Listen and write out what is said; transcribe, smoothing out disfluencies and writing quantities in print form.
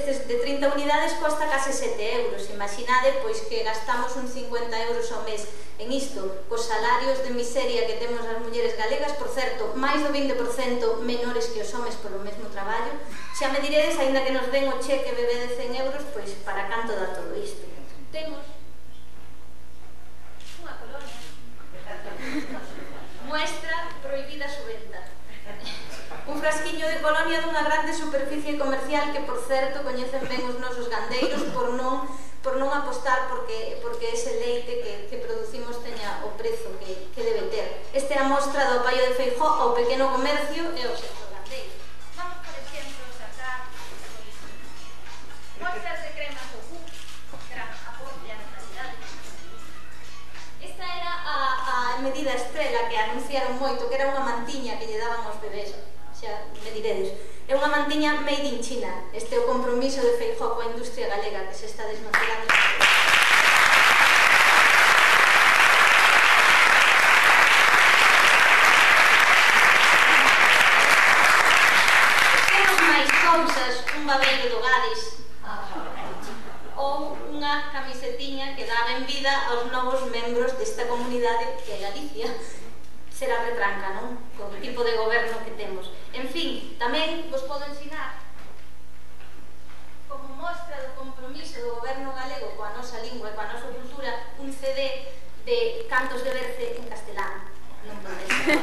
estes de 30 unidades costa case 7 euros. Imaginade pois que gastamos uns 50 euros ao mes en isto, cos salarios de miseria que temos as mulleres galegas, por certo, máis do 20% menores que os homes polo mesmo traballo. Xa me diredes, aínda que nos den o cheque bebé de 100 euros, pois para canto dá todo isto? Temos unha colonia. Muestra prohibida su venta. Un frasquiño de colonia dunha grande superficie comercial que, por certo, coñecen ben os nosos gandeiros por non apostar porque ese leite que producimos teña o prezo que debe ter. Esta é a mostra do apoio de Feijóo ao pequeno comercio e ao sector gandeiro. Vamos, por exemplo, sacar mostras de cremas do Q, gran aporte á natalidade. Esta era a medida estrela que anunciaron moito, que era unha mantiña que lle daban aos bebés. Xa me diredes, é unha mantiña made in China. Este é o compromiso de Feijóo coa industria galega que se está desmantelando. Temos máis cousas, un babeiro do Gadis ou unha camisetiña que dá benvida aos novos membros desta comunidade que é Galicia. Será retranca, non? Con o tipo de goberno que temos. En fin, tamén vos podo ensinar, como mostra do compromiso do goberno galego coa nosa lingua e coa nosa cultura, un CD de cantos de Berce en castelán. Non pode ser.